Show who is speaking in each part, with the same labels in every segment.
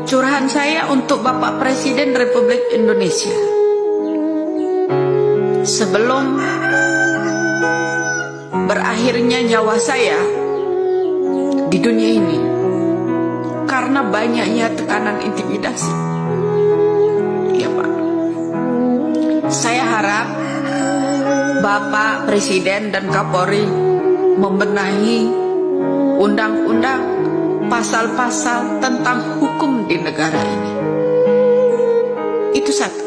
Speaker 1: Curahan saya untuk Bapak Presiden Republik Indonesia. Sebelum berakhirnya nyawa saya di dunia ini, karena banyaknya tekanan intimidasi, ya Pak, saya harap Bapak Presiden dan Kapolri membenahi undang-undang, pasal-pasal tentang hukum di negara ini. Itu satu.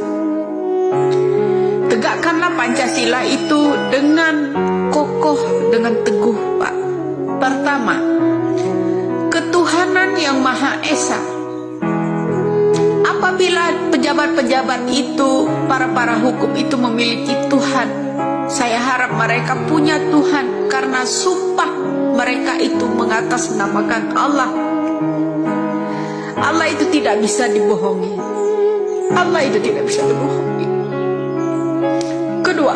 Speaker 1: Tegakkanlah Pancasila itu dengan kokoh, dengan teguh, Pak. Pertama, ketuhanan yang Maha Esa. Apabila pejabat-pejabat itu, para hukum itu memiliki Tuhan, saya harap mereka punya Tuhan, karena sumpah mereka itu mengatasnamakan Allah. Allah itu tidak bisa dibohongi. Allah itu tidak bisa dibohongi. Kedua,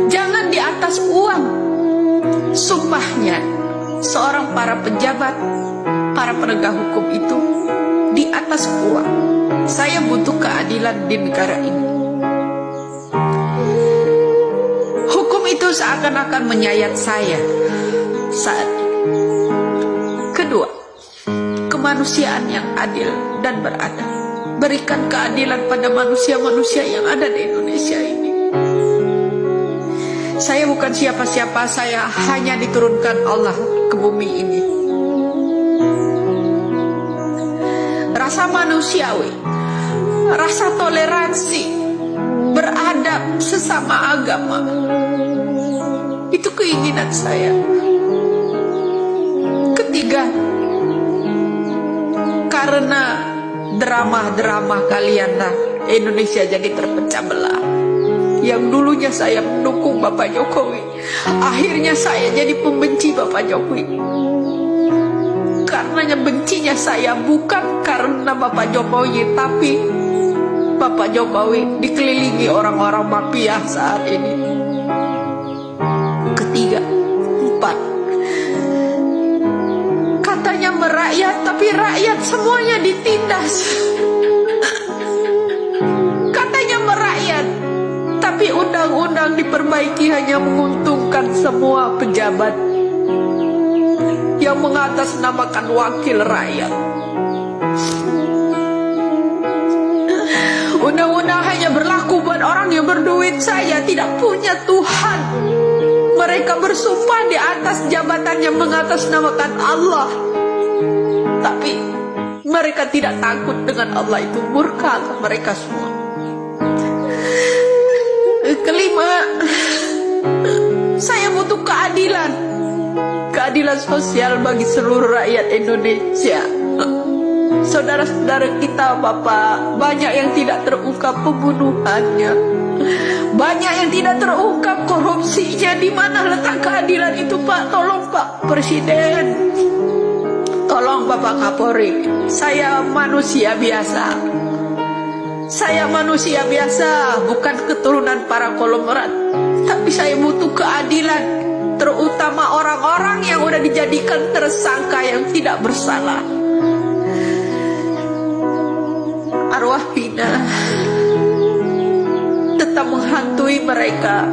Speaker 1: jangan di atas uang. Sumpahnya seorang para pejabat, para penegak hukum itu di atas uang. Saya butuh keadilan di negara ini. Hukum itu seakan-akan menyayat saya saat ini. Kedua, kemanusiaan yang adil dan beradab. Berikan keadilan pada manusia-manusia yang ada di Indonesia ini. Saya bukan siapa-siapa, saya hanya diturunkan Allah ke bumi ini. Rasa manusiawi, rasa toleransi, beradab sesama agama, itu keinginan saya. Ketiga, karena drama-drama kalianlah Indonesia jadi terpecah belah. Yang dulunya saya mendukung Bapak Jokowi, akhirnya saya jadi pembenci Bapak Jokowi. Karenanya bencinya saya bukan karena Bapak Jokowi, tapi Bapak Jokowi dikelilingi orang-orang mafia saat ini. Ketiga, empat, katanya merakyat, tapi rakyat semuanya ditindas. Katanya merakyat, tapi undang-undang diperbaiki hanya menguntungkan semua pejabat yang mengatasnamakan wakil rakyat. Undang-undang hanya berlaku buat orang yang berduit. Saya tidak punya Tuhan. Mereka bersumpah di atas jabatan yang mengatasnamakan Allah, tapi mereka tidak takut dengan Allah. Itu murka mereka semua. Kelima, saya butuh keadilan. Keadilan sosial bagi seluruh rakyat Indonesia. Saudara-saudara kita, Bapak, banyak yang tidak terungkap pembunuhannya, banyak yang tidak terungkap korupsinya. Di mana letak keadilan itu, Pak? Tolong Pak Presiden, tolong Bapak Kapolri. Saya manusia biasa. Saya manusia biasa, bukan keturunan para konglomerat, tapi saya butuh keadilan, terutama orang-orang yang udah dijadikan tersangka yang tidak bersalah. Arwah Pina tetap menghantui mereka.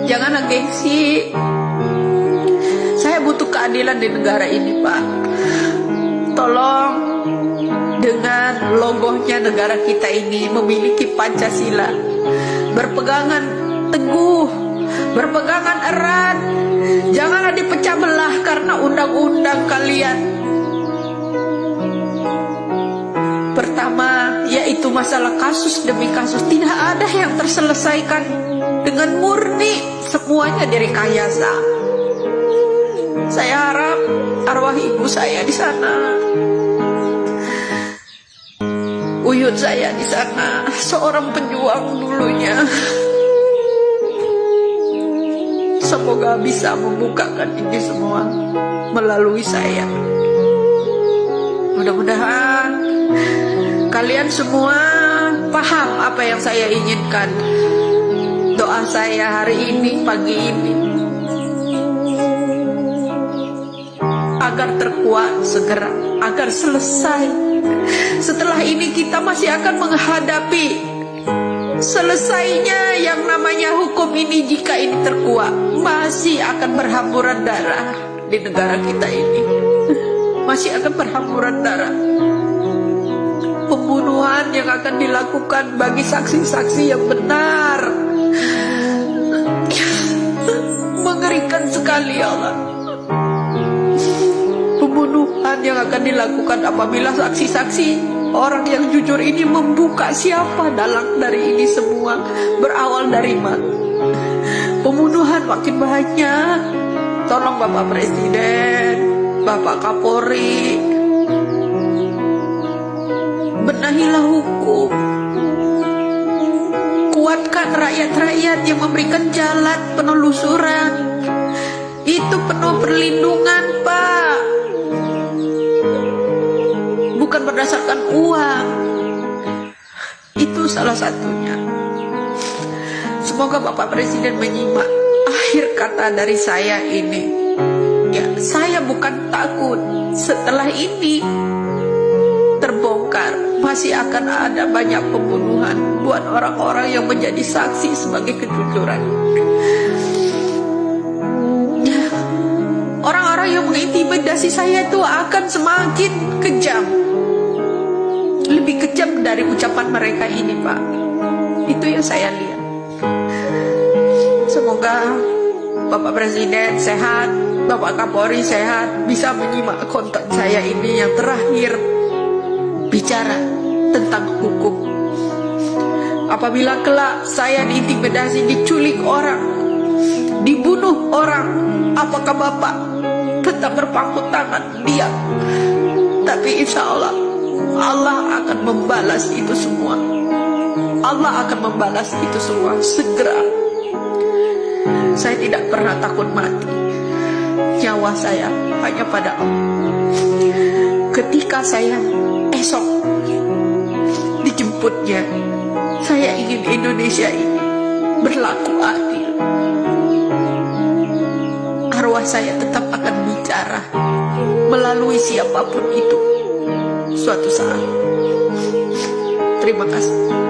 Speaker 1: Jangan gengsi. Saya butuh keadilan di negara ini, Pak. Tolong, dengan logonya negara kita ini memiliki Pancasila, berpegangan teguh, berpegangan erat. Janganlah dipecah belah karena undang-undang kalian. Pertama, yaitu masalah kasus demi kasus. Tidak ada yang terselesaikan dengan murni, semuanya direkayasa. Saya harap arwah ibu saya di sana, uyut saya di sana, seorang pejuang dulunya, semoga bisa membukakan ini semua melalui saya. Mudah-mudahan kalian semua paham apa yang saya inginkan. Doa saya hari ini, pagi ini, agar terkuat segera, agar selesai. Setelah ini kita masih akan menghadapi selesainya yang namanya hukum ini. Jika ini terkuat, masih akan berhamburan darah di negara kita ini. Masih akan berhamburan darah. Pembunuhan yang akan dilakukan bagi saksi-saksi yang benar. Mengerikan sekali ya Allah. Pembunuhan yang akan dilakukan apabila saksi-saksi orang yang jujur ini membuka siapa dalang dari ini semua, berawal dari mana. Pembunuhan makin banyak. Tolong Bapak Presiden, Bapak Kapolri, benahilah hukum. Kuatkan rakyat-rakyat yang memberikan jalan penelusuran. Itu penuh perlindungan, Pak. Bukan berdasarkan uang. Itu salah satunya. Semoga Bapak Presiden menyimak akhir kata dari saya ini. Ya, saya bukan takut. Setelah ini terbongkar, masih akan ada banyak pembunuhan buat orang-orang yang menjadi saksi sebagai kejujuran. Orang-orang yang mengintimidasi saya itu akan semakin kejam, lebih kejam dari ucapan mereka ini, Pak. Itu yang saya lihat. Semoga Bapak Presiden sehat, Bapak Kapolri sehat, bisa menyimak konten saya ini yang terakhir, bicara tentang hukum. Apabila kelak saya diintimidasi, diculik orang, dibunuh orang, apakah Bapak tetap berpangku tangan diam? Tapi insya Allah, Allah akan membalas itu semua. Allah akan membalas itu semua segera. Saya tidak pernah takut mati. Nyawa saya hanya pada Allah. Ketika saya esok dijemputnya, saya ingin Indonesia ini berlaku adil. Arwah saya tetap akan bicara melalui siapapun itu suatu saat. Terima kasih.